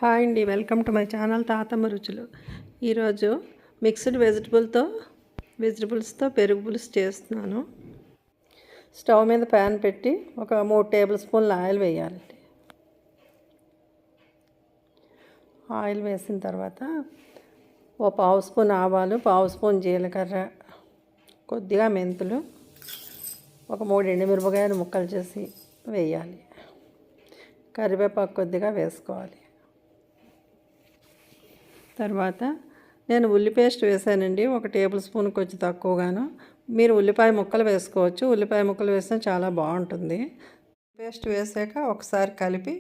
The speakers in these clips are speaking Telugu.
హాయ్ అండి, వెల్కమ్ టు మై ఛానల్ తాతమ్మ రుచులు. ఈరోజు మిక్స్డ్ వెజిటబుల్స్తో పెరుగు పులుసు చేస్తున్నాను. స్టవ్ మీద ప్యాన్ పెట్టి ఒక 3 టేబుల్ స్పూన్ల ఆయిల్ వేయాలండి. ఆయిల్ వేసిన తర్వాత ఓ 1/2 స్పూన్ ఆవాలు, 1/2 స్పూన్ జీలకర్ర, కొద్దిగా మెంతులు, ఒక 3 ఎండుమిరపకాయలు ముక్కలు చేసి వేయాలి. కరివేపాకు కొద్దిగా వేసుకోవాలి. తర్వాత నేను ఉల్లి పేస్ట్ వేసానండి, 1 టేబుల్ స్పూన్ కొంచెం తక్కువగాను. మీరు ఉల్లిపాయ ముక్కలు వేసుకోవచ్చు, ఉల్లిపాయ ముక్కలు వేస్తే చాలా బాగుంటుంది. పేస్ట్ వేసాక ఒకసారి కలిపి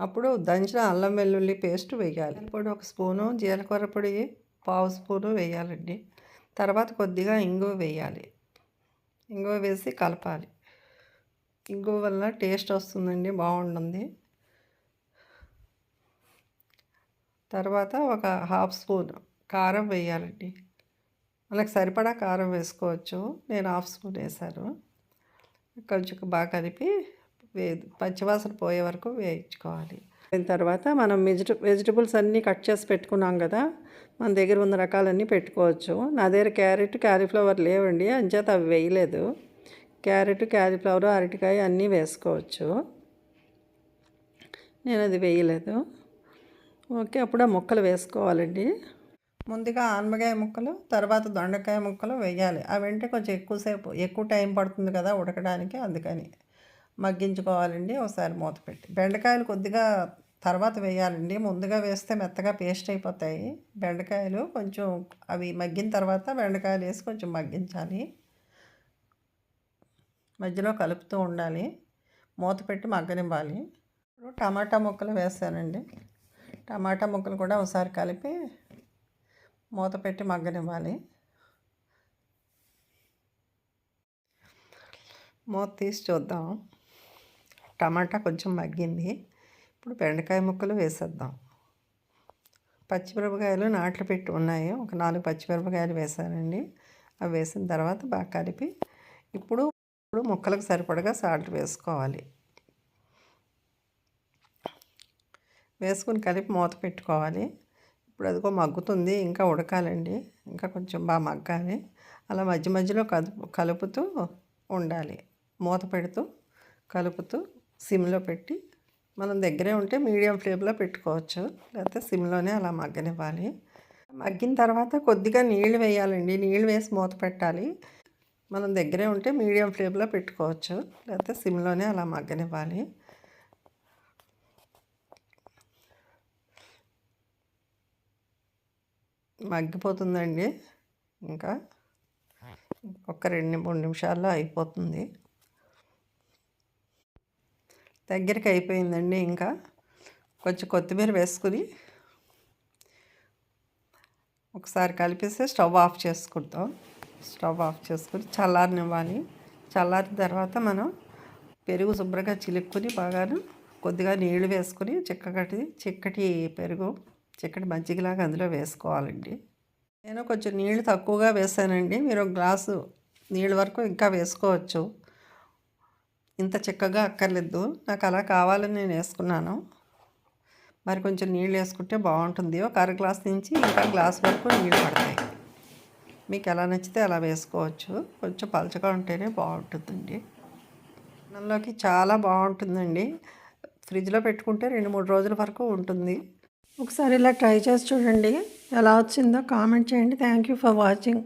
అప్పుడు దంచిన అల్లం వెల్లుల్లి పేస్ట్ వేయాలి. పొడి 1 స్పూను, జీలకర్ర పొడి 1/2 స్పూను వేయాలండి. తర్వాత కొద్దిగా ఇంగువ వేయాలి. ఇంగువ వేసి కలపాలి. ఇంగువ వల్ల టేస్ట్ వస్తుందండి, బాగుంటుంది. తర్వాత ఒక 1/2 స్పూన్ కారం వేయాలండి. మనకు సరిపడా కారం వేసుకోవచ్చు, నేను 1/2 స్పూన్ వేసాను. కొంచెం బాగా కలిపి పచ్చివాసన పోయే వరకు వేయించుకోవాలి. అయిన తర్వాత మనం వెజిటబుల్స్ అన్నీ కట్ చేసి పెట్టుకున్నాం కదా, మన దగ్గర ఉన్న రకాలన్నీ పెట్టుకోవచ్చు. నా దగ్గర క్యారెట్, క్యాలీఫ్లవర్ లేవండి, అంచేత అవి వేయలేదు. క్యారెట్, క్యాలీఫ్లవర్, అరటికాయ అన్నీ వేసుకోవచ్చు, నేను అది వేయలేదు. ఓకే, అప్పుడు ఆ ముక్కలు వేసుకోవాలండి. ముందుగా ఆనపకాయ ముక్కలు, తర్వాత దొండకాయ ముక్కలు వేయాలి. అవంటే కొంచెం ఎక్కువ టైం పడుతుంది కదా ఉడకడానికి, అందుకని మగ్గించుకోవాలండి. ఒకసారి మూత పెట్టి బెండకాయలు కొద్దిగా తర్వాత వేయాలండి. ముందుగా వేస్తే మెత్తగా పేస్ట్ అయిపోతాయి బెండకాయలు. కొంచెం అవి మగ్గిన తర్వాత బెండకాయలు వేసి కొంచెం మగ్గించాలి. మధ్యలో కలుపుతూ ఉండాలి, మూత పెట్టి మగ్గనివ్వాలి. ఇప్పుడు టమాటా ముక్కలు వేసానండి. టమాటా ముక్కలు కూడా ఒకసారి కలిపి మూత పెట్టి మగ్గనివ్వాలి. మూత తీసి చూద్దాం. టమాటా కొంచెం మగ్గింది. ఇప్పుడు బెండకాయ ముక్కలు వేసేద్దాం. పచ్చిమిరపకాయలు నాట్లు పెట్టి ఉన్నాయి, ఒక 4 పచ్చిమిరపకాయలు వేసానండి. అవి వేసిన తర్వాత బాగా కలిపి ఇప్పుడు ముక్కలకు సరిపడగా సాల్ట్ వేసుకోవాలి. వేసుకుని కలిపి మూత పెట్టుకోవాలి. ఇప్పుడు అదిగో మగ్గుతుంది, ఇంకా ఉడకాలండి, ఇంకా కొంచెం బాగా మగ్గాలి. అలా మధ్య మధ్యలో కలుపుతూ ఉండాలి, మూత పెడుతూ కలుపుతూ సిమ్లో పెట్టి. మనం దగ్గరే ఉంటే మీడియం ఫ్లేమ్లో పెట్టుకోవచ్చు, లేకపోతే సిమ్లోనే అలా మగ్గనివ్వాలి. మగ్గిన తర్వాత కొద్దిగా నీళ్ళు వేయాలండి, నీళ్ళు వేసి మూత పెట్టాలి. మనం దగ్గరే ఉంటే మీడియం ఫ్లేమ్లో పెట్టుకోవచ్చు, లేకపోతే సిమ్లోనే అలా మగ్గనివ్వాలి. మగ్గిపోతుందండి, ఇంకా ఒక 2-3 నిమిషాల్లో అయిపోతుంది. దగ్గరికి అయిపోయిందండి. ఇంకా కొంచెం కొత్తిమీర వేసుకుని ఒకసారి కలిపేసి స్టవ్ ఆఫ్ చేసుకుంటాం. స్టవ్ ఆఫ్ చేసుకుని చల్లారనివ్వాలి. చల్లారిన తర్వాత మనం పెరుగు శుభ్రంగా చిలుక్కుని బాగాను కొద్దిగా నీళ్లు వేసుకుని చిక్కటి పెరుగు, చిక్కటి మజ్జిగలాగా అందులో వేసుకోవాలండి. నేను కొంచెం నీళ్ళు తక్కువగా వేసానండి, మీరు 1 గ్లాసు నీళ్ళ వరకు ఇంకా వేసుకోవచ్చు. ఇంత చిక్కగా అక్కర్లేదు, నాకు అలా కావాలని నేను వేసుకున్నాను. మరి కొంచెం నీళ్ళు వేసుకుంటే బాగుంటుంది. ఒక 1/2 గ్లాస్ నుంచి ఇంకా గ్లాస్ వరకు నీళ్ళు పడతాయి. మీకు ఎలా నచ్చితే అలా వేసుకోవచ్చు. కొంచెం పలచగా ఉంటేనే బాగుంటుందండి. అన్నంలోకి చాలా బాగుంటుందండి. ఫ్రిడ్జ్లో పెట్టుకుంటే 2-3 రోజుల వరకు ఉంటుంది. ఒకసారి ఇలా ట్రై చేసి చూడండి, ఎలా వచ్చిందో కామెంట్ చేయండి. Thank you for watching.